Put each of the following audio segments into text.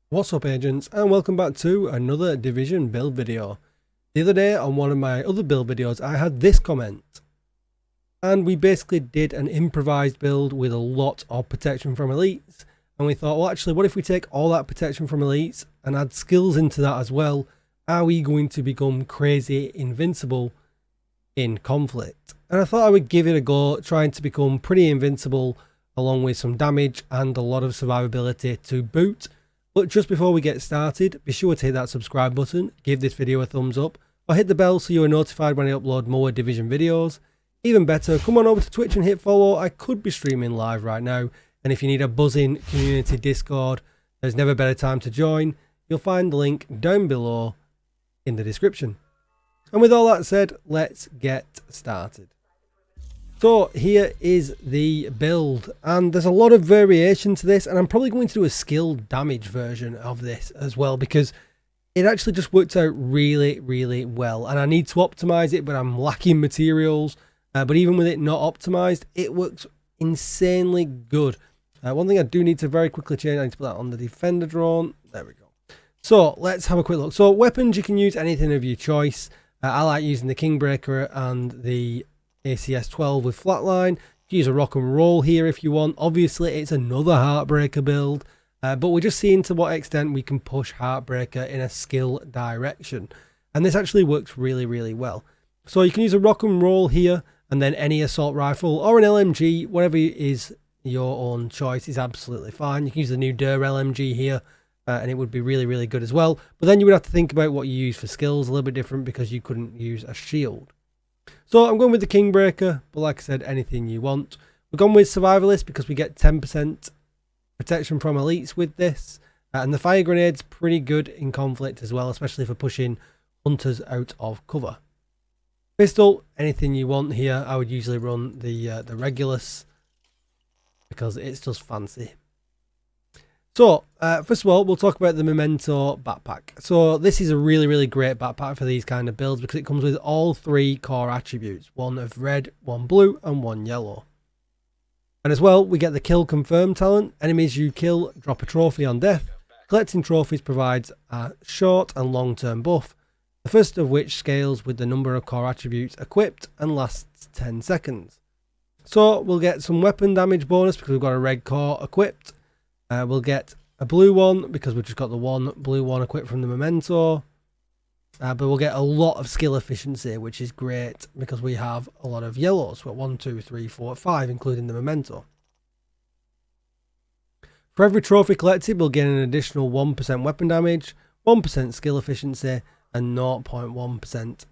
What's up, agents, and welcome back to another Division build video. The other day on one of my other build videos I had this comment, and we basically did an improvised build with a lot of protection from elites, and we thought, well, actually, what if we take all that protection from elites and add skills into that as well? Are we going to become crazy invincible in conflict? And I thought I would give it a go, trying to become pretty invincible along with some damage and a lot of survivability to boot. But just before we get started, be sure to hit that subscribe button, give this video a thumbs up, or hit the bell so you are notified when I upload more Division videos. Even better, come on over to Twitch and hit follow. I could be streaming live right now, and if you need a buzzing community Discord, there's never a better time to join. You'll find the link down below in the description. And with all that said, let's get started. So here is the build, and there's a lot of variation to this, and I'm probably going to do a skill damage version of this as well, because it actually just worked out really well, and I need to optimize it, but I'm lacking materials. But even with it not optimized, it works insanely good. One thing I do need to very quickly change, I need to put that on the defender drone. There we go. So let's have a quick look. So weapons, you can use anything of your choice. I like using the Kingbreaker and the ACS 12 with flatline. You can use a rock and roll here if you want. Obviously it's another Heartbreaker build, but we're just seeing to what extent we can push Heartbreaker in a skill direction, and this actually works really well. So you can use a rock and roll here, and then any assault rifle or an LMG, whatever is your own choice, is absolutely fine. You can use the new DUR LMG here, and it would be really good as well, but then you would have to think about what you use for skills a little bit different, because you couldn't use a shield. So I'm going with the Kingbreaker, but like I said, anything you want. We're going with Survivalist because we get 10% protection from elites with this. And the fire grenade's pretty good in conflict as well, especially for pushing hunters out of cover. Pistol, anything you want here. I would usually run the Regulus because it's just fancy. So, first of all, we'll talk about the Memento Backpack. So this is a really great backpack for these kind of builds because it comes with all three core attributes. One of red, one blue, and one yellow. And as well, we get the Kill Confirm talent. Enemies you kill drop a trophy on death. Collecting trophies provides a short and long-term buff, the first of which scales with the number of core attributes equipped and lasts 10 seconds. So we'll get some weapon damage bonus because we've got a red core equipped. We'll get a blue one because we've just got the one blue one equipped from the Memento. But we'll get a lot of skill efficiency, which is great because we have a lot of yellows. We've got 1, 2, 3, 4, 5, including the Memento. For every trophy collected, we'll gain an additional 1% weapon damage, 1% skill efficiency, and 0.1%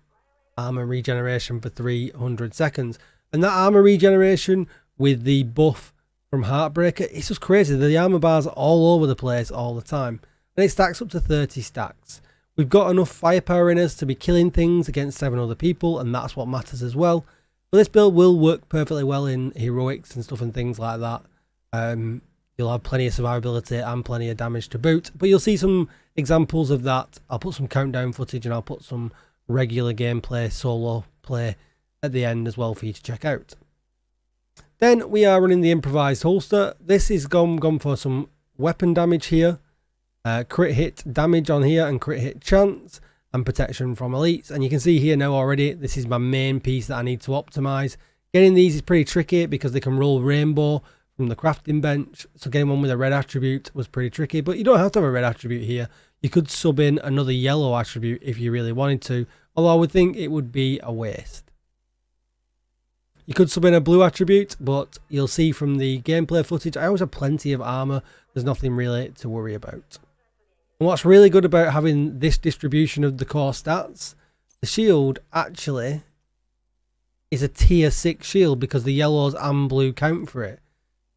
armor regeneration for 300 seconds. And that armor regeneration with the buff from Heartbreaker, it's just crazy. The armor bars are all over the place all the time, and it stacks up to 30 stacks. We've got enough firepower in us to be killing things against 7 other people, and that's what matters as well. But this build will work perfectly well in heroics and stuff and things like that. You'll have plenty of survivability and plenty of damage to boot, but you'll see some examples of that. I'll put some countdown footage and I'll put some regular gameplay, solo play at the end as well for you to check out. Then we are running the Improvised Holster. This is gone for some weapon damage here, crit hit damage on here, and crit hit chance, and protection from elites. And you can see here now already, this is my main piece that I need to optimize. Getting these is pretty tricky because they can roll rainbow from the crafting bench. So getting one with a red attribute was pretty tricky, but you don't have to have a red attribute here. You could sub in another yellow attribute if you really wanted to, although I would think it would be a waste. You could sub in a blue attribute, but you'll see from the gameplay footage, I always have plenty of armor. There's nothing really to worry about. And what's really good about having this distribution of the core stats, the shield actually is a tier 6 shield because the yellows and blue count for it.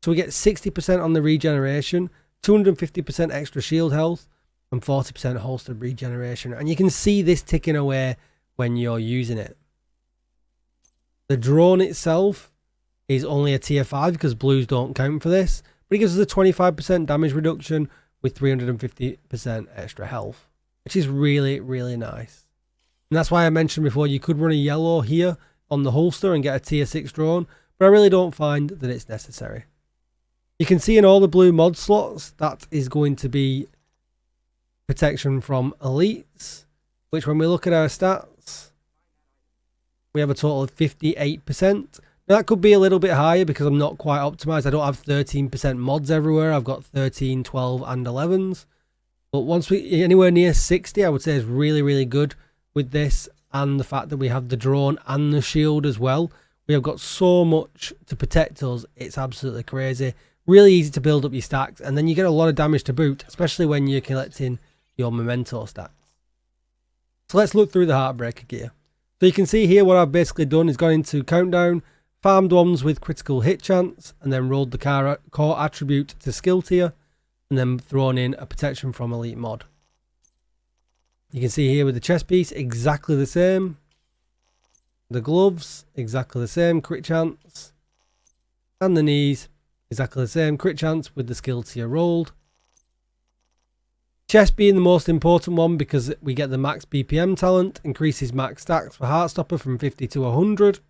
So we get 60% on the regeneration, 250% extra shield health, and 40% holstered regeneration. And you can see this ticking away when you're using it. The drone itself is only a tier 5 because blues don't count for this, but it gives us a 25% damage reduction with 350% extra health, which is really nice. And that's why I mentioned before you could run a yellow here on the holster and get a tier 6 drone, but I really don't find that it's necessary. You can see in all the blue mod slots that is going to be protection from elites, which when we look at our stats, we have a total of 58%. Now that could be a little bit higher because I'm not quite optimized. I don't have 13% mods everywhere. I've got 13, 12 and 11s. But once we anywhere near 60, I would say is really, really good with this, and the fact that we have the drone and the shield as well. We have got so much to protect us. It's absolutely crazy. Really easy to build up your stacks, and then you get a lot of damage to boot, especially when you're collecting your memento stacks. So let's look through the Heartbreaker gear. So you can see here what I've basically done is gone into countdown, farmed ones with critical hit chance, and then rolled the core attribute to skill tier, and then thrown in a protection from elite mod. You can see here with the chest piece, exactly the same. The gloves, exactly the same, crit chance. And the knees, exactly the same, crit chance with the skill tier rolled. Chest being the most important one because we get the max BPM talent, increases max stacks for Heartstopper from 50 to 100,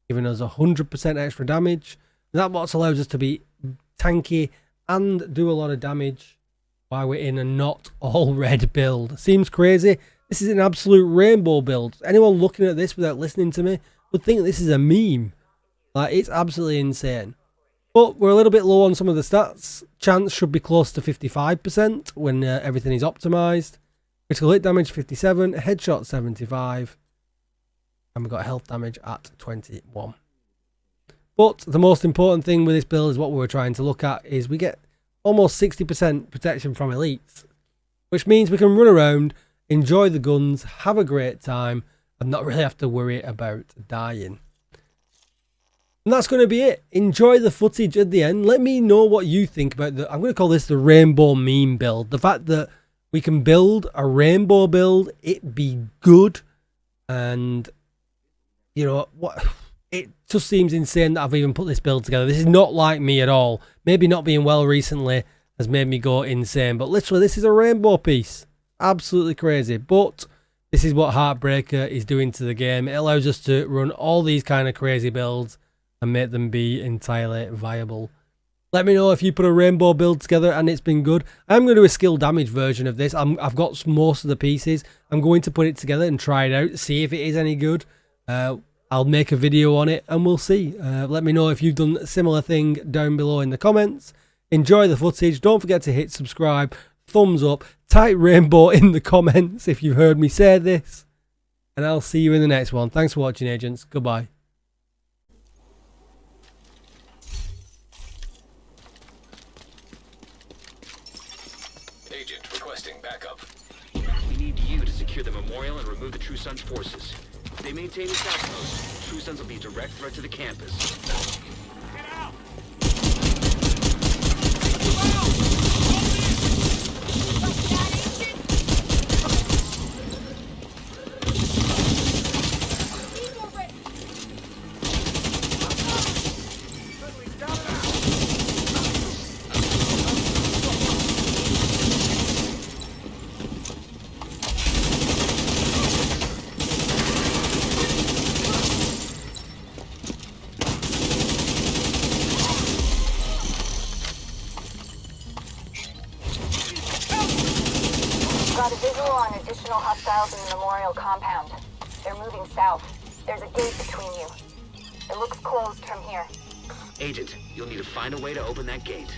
giving us 100% extra damage. And that what allows us to be tanky and do a lot of damage while we're in a not all red build. Seems crazy. This is an absolute rainbow build. Anyone looking at this without listening to me would think this is a meme. Like, it's absolutely insane. But we're a little bit low on some of the stats. Chance should be close to 55% when everything is optimized. Critical hit damage 57, headshot 75, and we've got health damage at 21. But the most important thing with this build is what we were trying to look at is we get almost 60% protection from elites, which means we can run around, enjoy the guns, have a great time, and not really have to worry about dying. And that's going to be it. Enjoy the footage at the end. Let me know what you think about I'm going to call this the rainbow meme build. The fact that we can build a rainbow build, it be good, and you know what, it just seems insane that I've even put this build together. This is not like me at all. Maybe not being well recently has made me go insane, but literally this is a rainbow piece. Absolutely crazy. But this is what Heartbreaker is doing to the game. It allows us to run all these kind of crazy builds and make them be entirely viable. Let me know if you put a rainbow build together and it's been good. I'm going to do a skill damage version of this. I've got most of the pieces. I'm going to put it together and try it out, see if it is any good. I'll make a video on it and we'll see. Let me know if you've done a similar thing down below in the comments. Enjoy the footage. Don't forget to hit subscribe, thumbs up, type rainbow in the comments if you've heard me say this. And I'll see you in the next one. Thanks for watching, agents. Goodbye. Agent requesting backup. We need you to secure the memorial and remove the True Sons forces. If they maintain this outpost, True Sons will be a direct threat to the campus. Get out! Got a visual on additional hostiles in the memorial compound. They're moving south. There's a gate between you. It looks closed from here. Agent, you'll need to find a way to open that gate.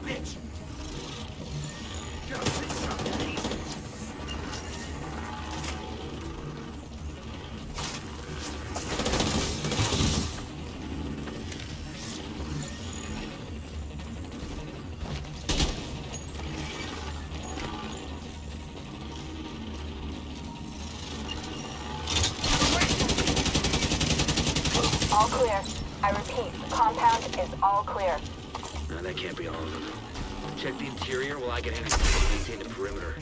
bitch! Gotta say something. All clear. I repeat, the compound is all clear. No, that can't be all of them. Check the interior while I get energy to maintain the perimeter.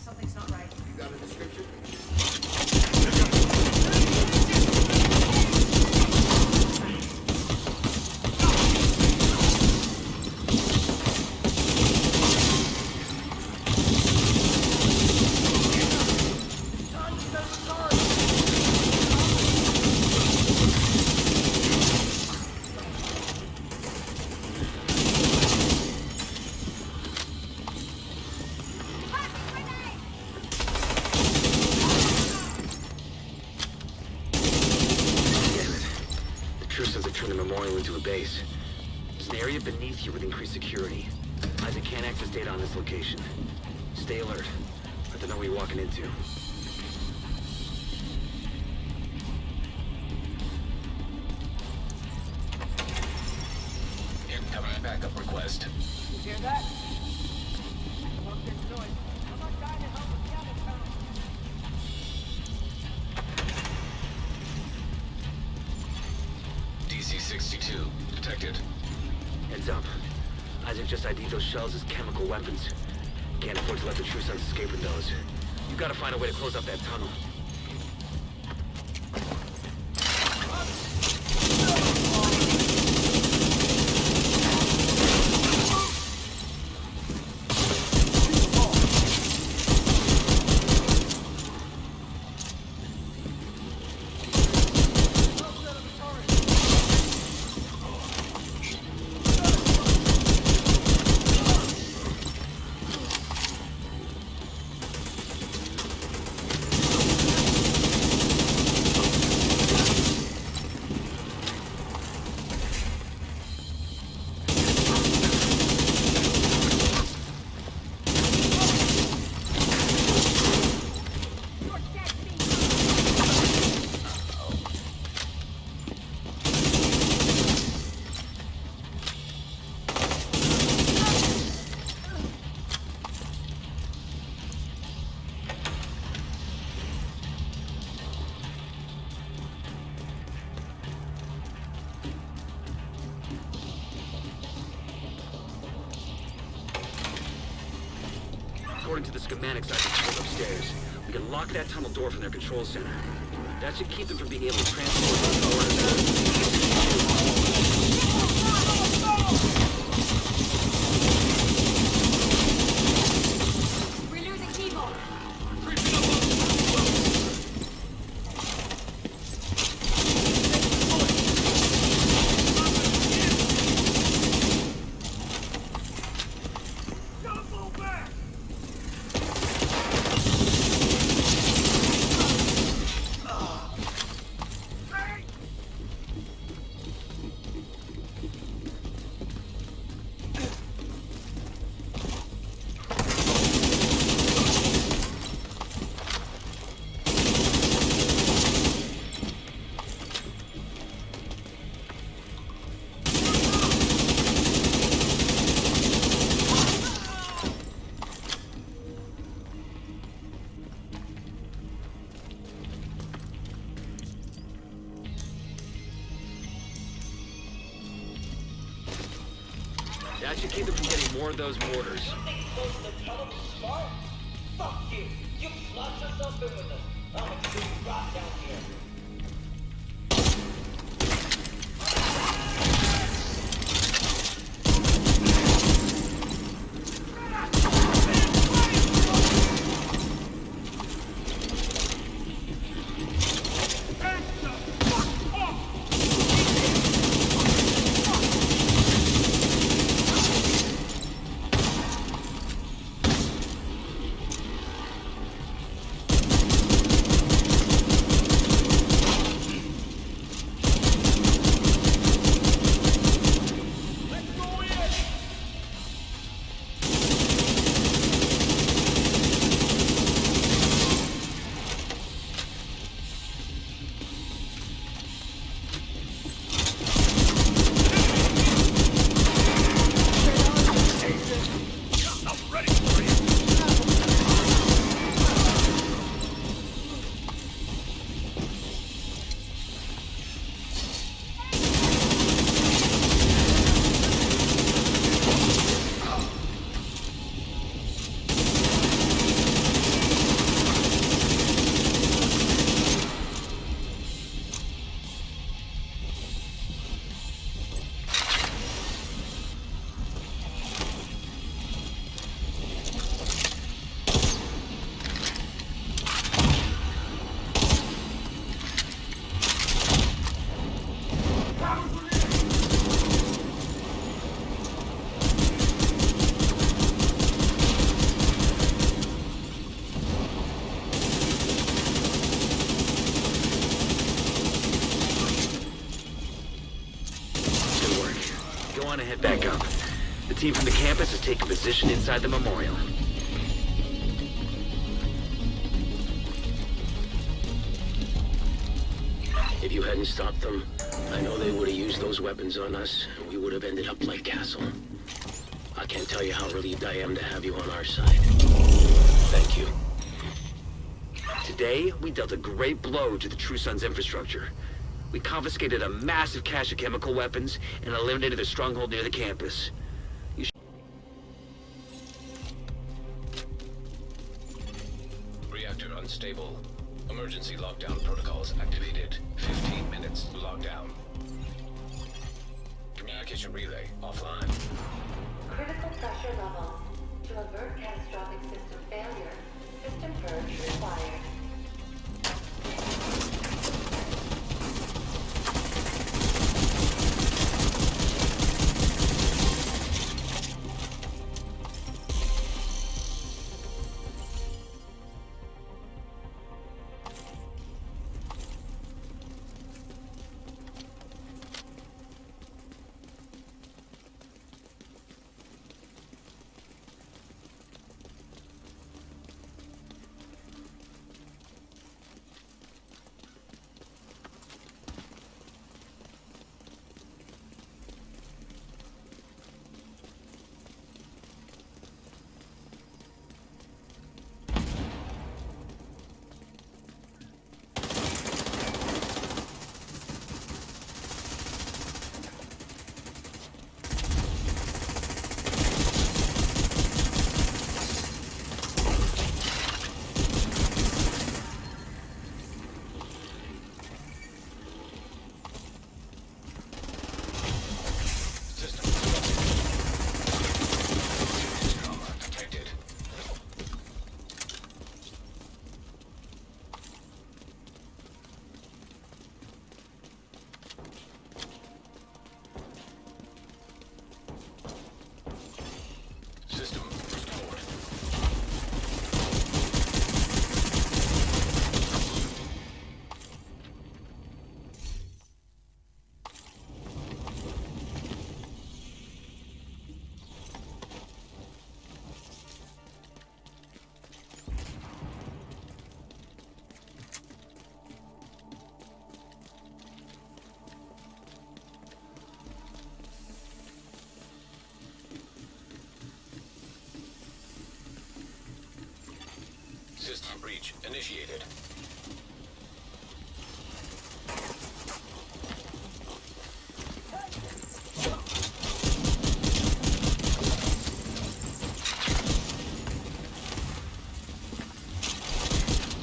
Something's not right. You got a description? Turn the memorial into a base. There's an area beneath you with increased security. Isaac can't access data on this location. Stay alert. I don't know what you're walking into. Incoming backup request. You hear that? What's this noise? Come on, guy to help with the other tunnel. DC-62 detected. Heads up. Isaac just ID'd those shells as chemical weapons. Can't afford to let the True Sons escape with those. You've got to find a way to close up that tunnel. According to the schematics I can upstairs, we can lock that tunnel door from their control center. That should keep them from being able to transport the We're losing people. That should keep them from getting more of those mortars. Fuck you! You locked yourself in with us. I'm gonna do you right down here. Back up. The team from the campus has taken position inside the memorial. If you hadn't stopped them, I know they would have used those weapons on us, and we would have ended up like Castle. I can't tell you how relieved I am to have you on our side. Thank you. Today, we dealt a great blow to the True Sons infrastructure. We confiscated a massive cache of chemical weapons and eliminated their stronghold near the campus. Reactor unstable. Emergency lockdown protocols activated. 15 minutes lockdown. Communication relay offline. Critical pressure levels. To avert catastrophic system failure, system purge required. System breach initiated.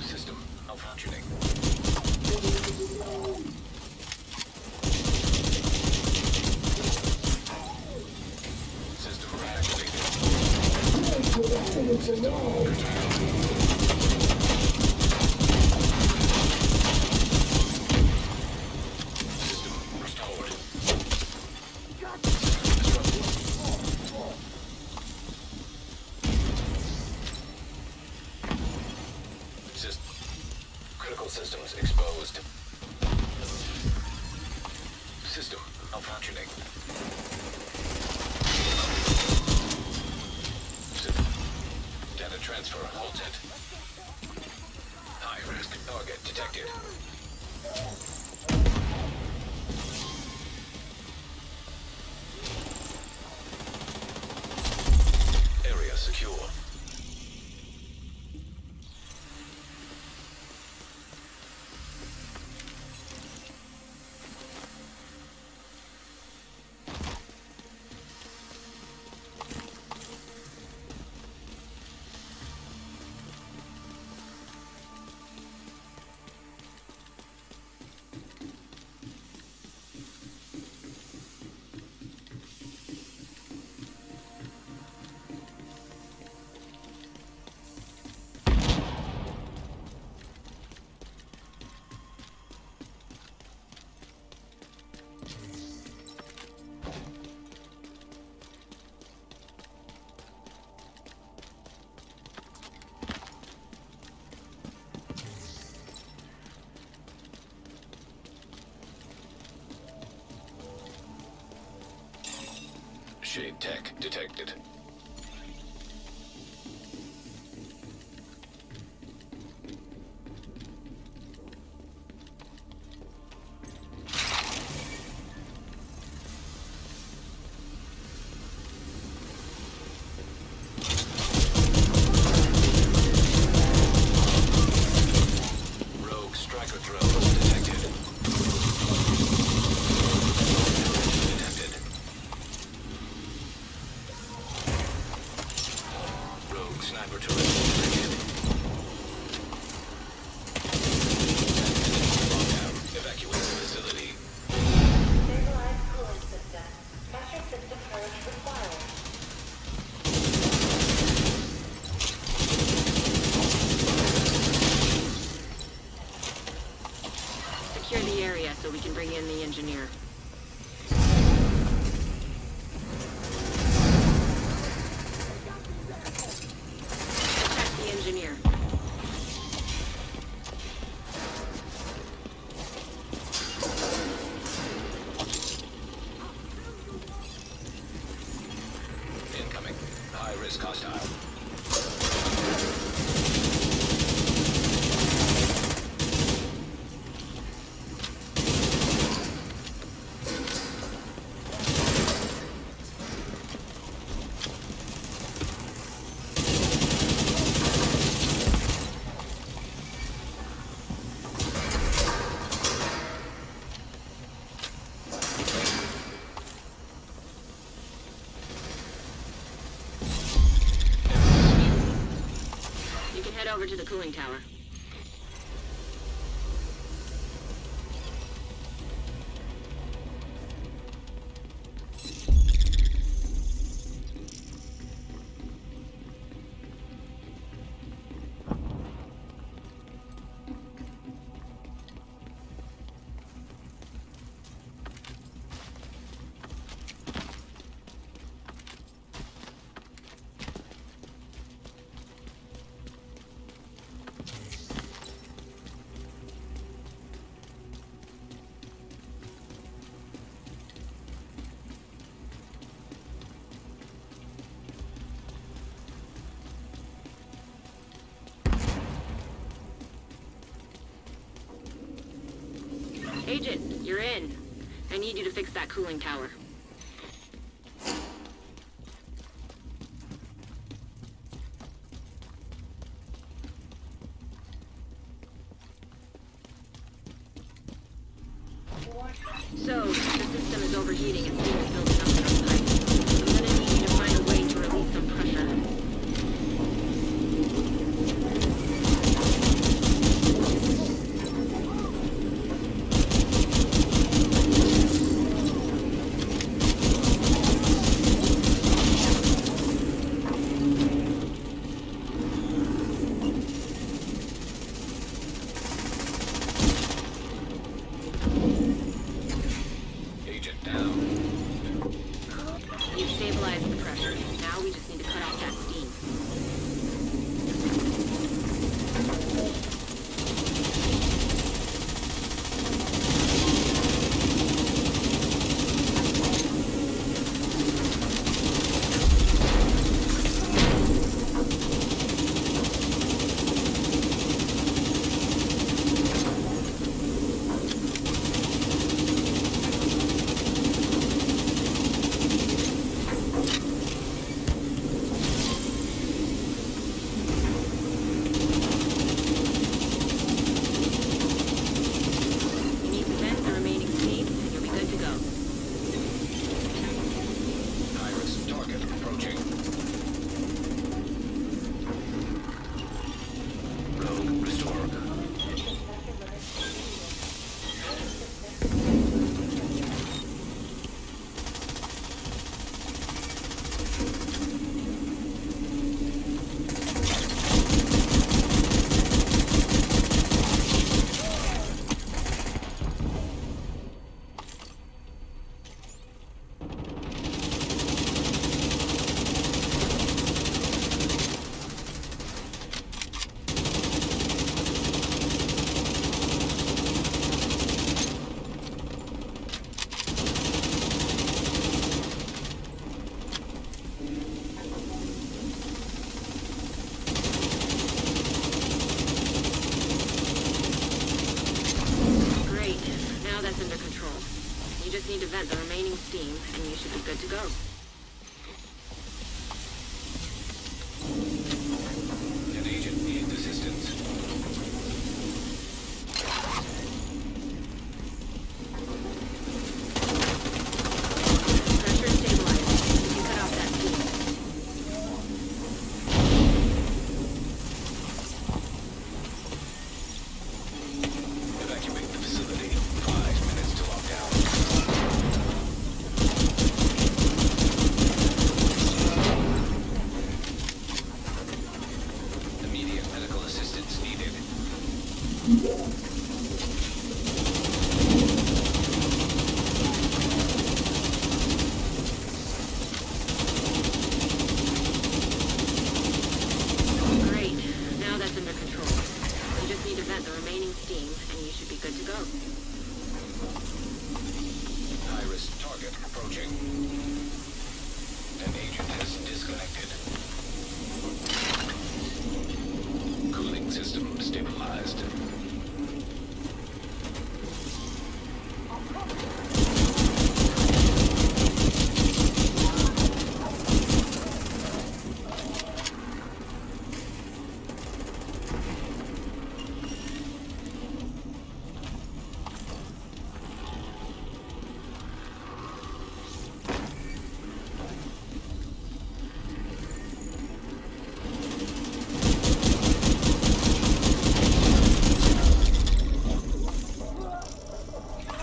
System malfunctioning. System reactivated. System restored. Critical systems exposed. System malfunctioning. Data transfer halted. High-risk target detected. Area secure. Shade tech detected. Rogue striker drone detected. Detected. Rogue sniper turret detected. Lockdown. Evacuate the facility. Stabilize cooling system. Pressure system purge required. Secure the area so we can bring in the engineer. Protect the engineer. Incoming. High risk hostile. You can head over to the cooling tower. Agent, you're in. I need you to fix that cooling tower. So, the system is overheating and steam is building up in our pipe. I'm gonna need you to find a way to release some pressure. Agent down. that's under control. You just need to vent the remaining steam, and you should be good to go. An agent needs assistance. Pressure stabilized. You can cut off that steam. Evacuate the facility. 5 minutes to lockdown. Immediate medical assistance needed. Great. Now that's under control. You just need to vent the remaining steam, and you should be good to go. High-risk target approaching. An agent has disconnected. Cooling system stabilized.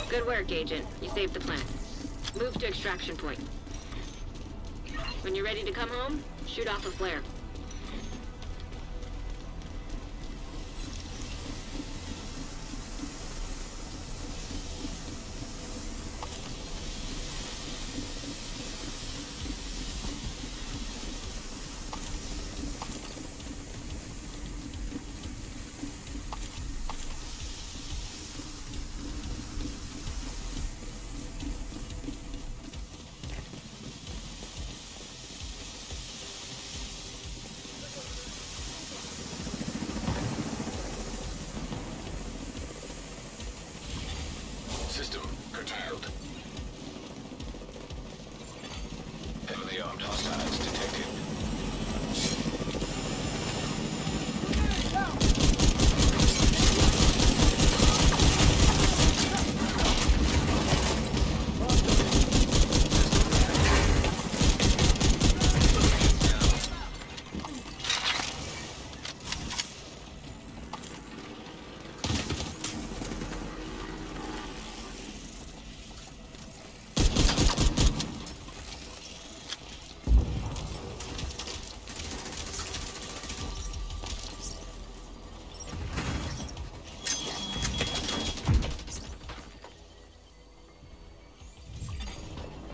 Good work, Agent. You saved the plant. Move to extraction point. When you're ready to come home, shoot off a flare. System curtailed. Heavily armed hostiles detected.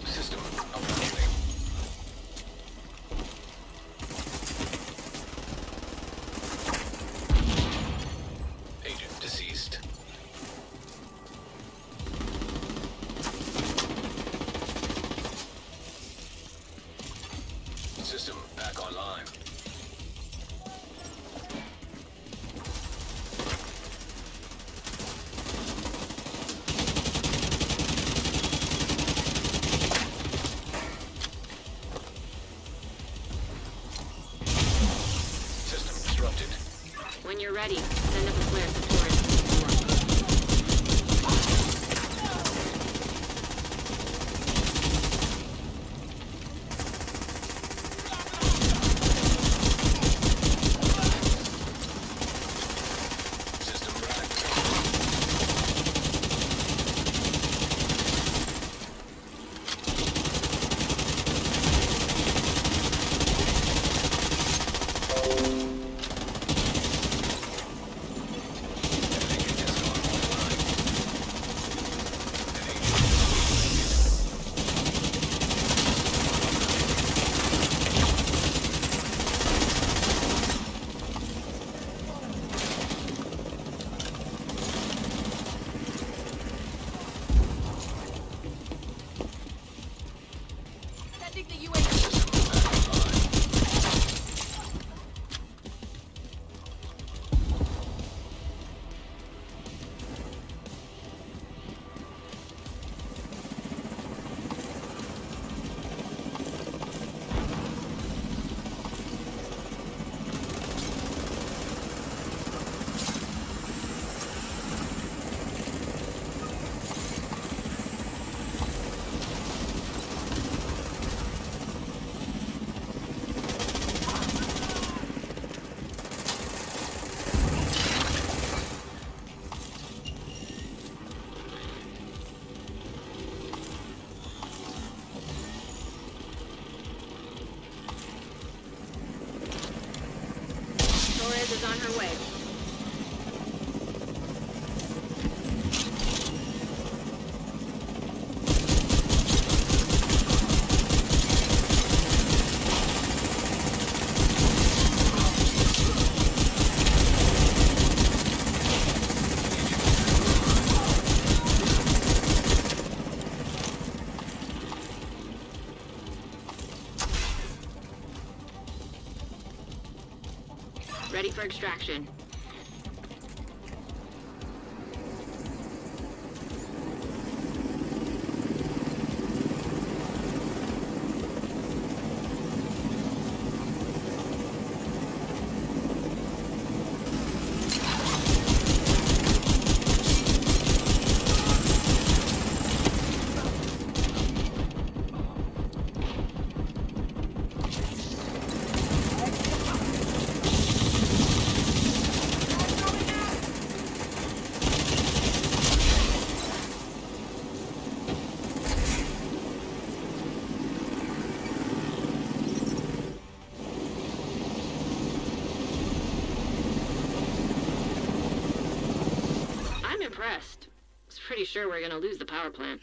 System malfunctioning. Agent deceased. System back online. System disrupted. When you're ready, send up a flare to Torres. System reactive. is on her way. Ready for extraction. Impressed. I was pretty sure we were gonna lose the power plant.